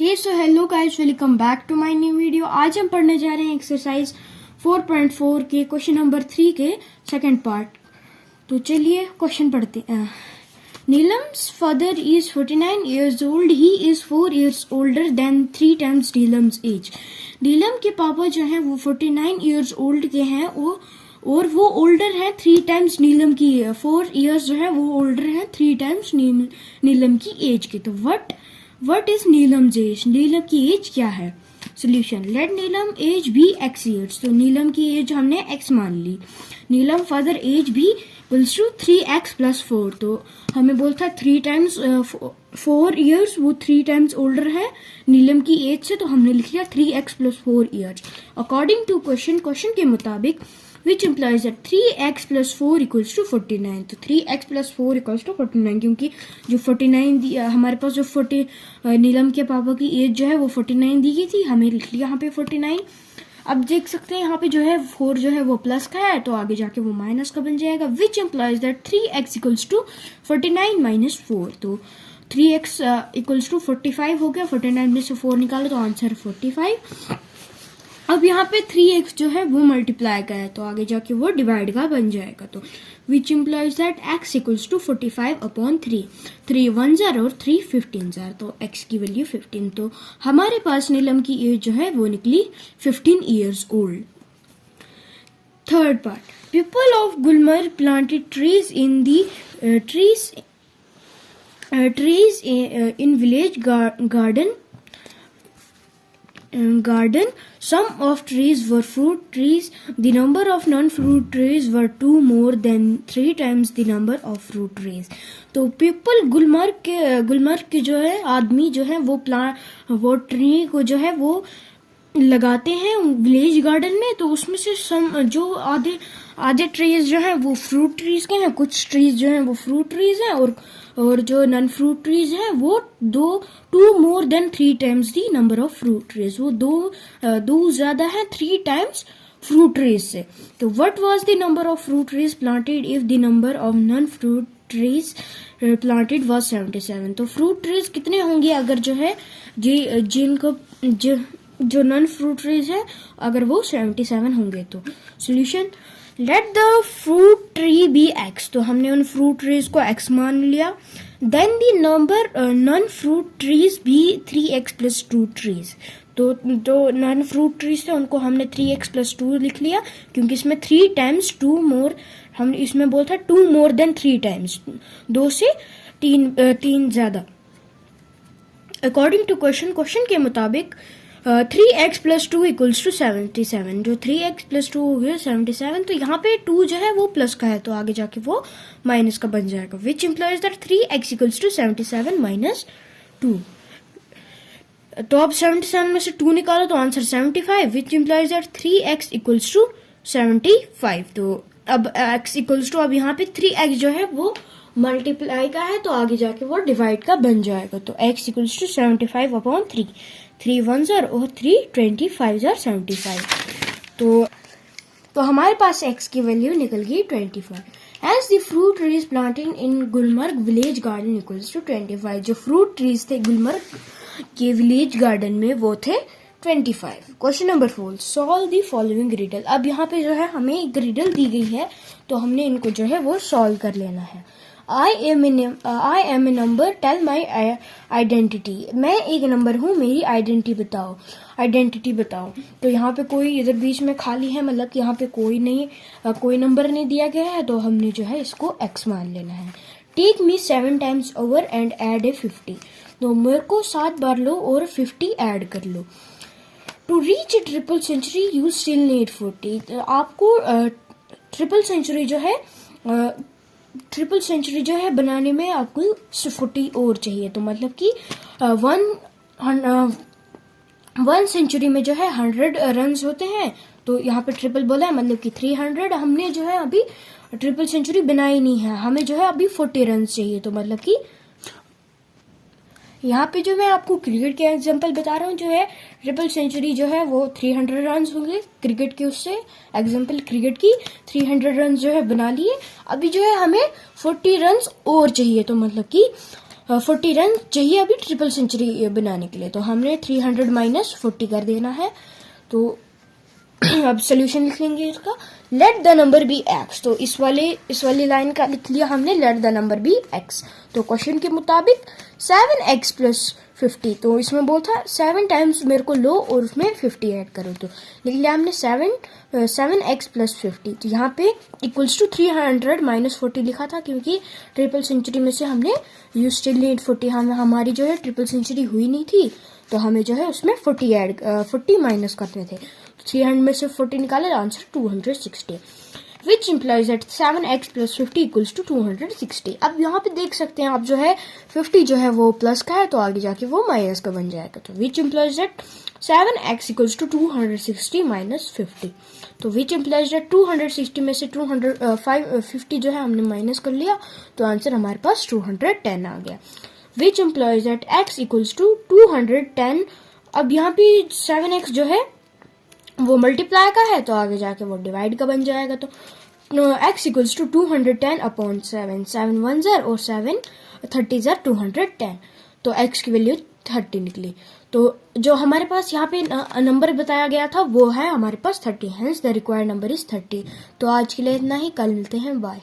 Hello guys, welcome back to my new video. आज हम पढ़ने जा रहे हैं एक्सरसाइज 4.4 के क्वेश्चन नंबर 3 के सेकंड पार्ट। तो चलिए क्वेश्चन पढ़ते हैं। Neelam's father is 49 years old. He is 4 years older than 3 times Neelam's age. Neelam के पापा जो हैं वो 49 years old के हैं और वो ओल्डर है 3 times नीलम की 4 years जो है वो ओल्डर है 3 times नीलम की एज के। तो What is नीलम्स एज? नीलम की एज क्या है? सोल्यूशन, लेट नीलम एज बी x years। तो नीलम की एज हमने x मान ली। नीलम फादर एज भी इक्वल्स टू 3x + 4। तो हमें बोलता 3 times 4 years, वो 3 times ओल्डर है नीलम की एज से, तो हमने लिख लिया 3x + 4 years। According to question के मुताबिक which implies that 3x + 4 = 49। तो 3x + 4 = 49, क्योंकि जो 49 हमारे पास जो 40 नीलम के पापा की एज जो है वो 49 दी गई थी, हमें लिख लिया यहाँ पे 49। अब देख सकते हैं यहाँ पे जो है 4 जो है वो प्लस का है, तो आगे जाके वो माइनस का बन जाएगा। which implies that 3x = 49 - 4। तो 3x = 45 हो गया, 49 में से 4 निकालो तो आंसर 45। अब यहाँ पे 3x जो है वो मल्टीप्लाई का है, तो आगे जाके वो डिवाइड का बन जाएगा। तो which implies that x = 45/3। 3 1s और 3 15s, तो x की वैल्यू 15। तो हमारे पास नीलम की एज जो है वो निकली 15 years old। Third part, people of Gulmarg planted trees in the trees in village garden. Some of trees were fruit trees. The number of non-fruit trees were 2 more than 3 times the number of fruit trees. तो people Gulmarg के जो है आदमी जो है वो tree को जो है वो लगाते हैं विलेज गार्डन में। तो उसमें से जो आधे ट्रीज जो हैं वो फ्रूट ट्रीज के हैं, कुछ ट्रीज जो हैं वो फ्रूट ट्रीज हैं, और जो नॉन फ्रूट ट्रीज हैं वो 2 more than 3 times the number of fruit trees. वो दो ज्यादा है 3 times फ्रूट ट्रीज से। तो what was the number of fruit trees planted if the number of non fruit trees planted was 77। तो fruit trees कितने होंगे अगर जो है जो नॉन फ्रूट ट्रीज है अगर वो 77 होंगे। तो solution, let the fruit tree be x। तो हमने उन फ्रूट ट्रीज को x मान लिया। Then the number non fruit trees भी 3x + 2 ट्रीज। तो नॉन फ्रूट ट्रीज थे उनको हमने 3x + 2 लिख लिया, क्योंकि इसमें 3 times 2 more, हम इसमें बोलता 2 more than 3 times, 2 से 3 ज्यादा। अकॉर्डिंग टू क्वेश्चन के मुताबिक 3x + 2 = 77। जो 3x + 2 हो गया 77। तो यहाँ पे 2 जो है वो प्लस का है, तो आगे जाके वो माइनस का बन जाएगा। विच इम्प्लाइज दैट 3x = 77 - 2। तो अब 77 में से 2 निकालो तो answer 75। Which implies that 3x = 75। तो अब x = अब यहाँ पे 3x जो है वो मल्टीप्लाई का है, तो आगे जाके वो डिवाइड का बन जाएगा। तो x = 75/3। 3 1s और 3 25s are 75। तो हमारे पास x की वैल्यू निकल गई 25। As the fruit trees planted in Gulmarg village garden = 25। जो फ्रूट ट्रीज थे गुलमर्ग के विलेज गार्डन में वो थे 25। Question number 4, solve the following riddle. अब यहाँ पे जो है हमें एक रिडल दी गई है, तो हमने इनको जो है वो सॉल्व कर लेना है। I am a number, tell my identity। मैं एक नंबर हूँ, मेरी आइडेंटिटी बताओ। तो यहाँ पे कोई इधर बीच में खाली है, मतलब कि यहाँ पे कोई नंबर नहीं दिया गया है, तो हमने जो है इसको x मान लेना है। Take me 7 times over and add a 50। तो मेरे को 7 बार लो और 50 ऐड कर लो। To reach triple century you still need 40। तो आपको ट्रिपल सेंचुरी जो है बनाने में आपको 40 और चाहिए। तो मतलब कि 1 सेंचुरी में जो है 100 रन्स होते हैं, तो यहाँ पे ट्रिपल बोला है, मतलब कि 300। हमने जो है अभी ट्रिपल सेंचुरी बनाई नहीं है, हमें जो है अभी 40 रन्स चाहिए। तो मतलब कि यहाँ पे जो मैं आपको क्रिकेट के एग्जांपल बता रहा हूँ, जो है ट्रिपल सेंचुरी जो है वो 300 रन्स होंगे क्रिकेट के, उससे एग्जांपल क्रिकेट की 300 रन्स जो है बना लिए। अभी जो है हमें 40 रन्स और चाहिए, तो मतलब कि 40 रन चाहिए अभी ट्रिपल सेंचुरी बनाने के लिए, तो हमने 300 माइनस 40 कर देना है। तो अब सोल्यूशन लिख लेंगे इसका, let the number be X. तो इस वाली लाइन का लिख लिया हमने, let the number be X. तो क्वेश्चन के मुताबिक 7x प्लस 50, तो इसमें बोलता 7 टाइम्स मेरे को लो और उसमें 50 ऐड करो, तो लिख लिया हमने 7x प्लस 50। तो यहाँ पे इक्वल्स टू 300 माइनस 40 लिखा था, क्योंकि ट्रिपल सेंचुरी में से हमने यू स्टिल नीड 40, हमारी जो है ट्रिपल सेंचुरी हुई नहीं थी, तो हमें जो है उसमें 40 माइनस करने थे। 300 में से 40 निकाले, answer 260, which implies that 7x plus 50 equals to 260। अब यहाँ पे देख सकते हैं आप जो है 50 जो है वो प्लस का है, तो आगे जाके वो माइनस का बन जाएगा। तो which implies that 7x equals to 260 minus 50। तो विच इम्प्लाइज दैट 260 में से 50 जो है हमने माइनस कर लिया, तो आंसर हमारे पास 210 आ गया। Which implies that x equals to 210। अब यहाँ पे 7x जो है वो मल्टीप्लाई का है, तो आगे जाके वो डिवाइड का बन जाएगा। तो x इक्वल्स टू 210 अपॉन 7, 7 1 ज़र और 7 30 ज़र 210, तो x की वैल्यू 30 निकली। तो जो हमारे पास यहाँ पे नंबर बताया गया था वो है हमारे पास 30, hence the required number is 30। तो आज के लिए इतना ही, कल मिलते हैं, बाय।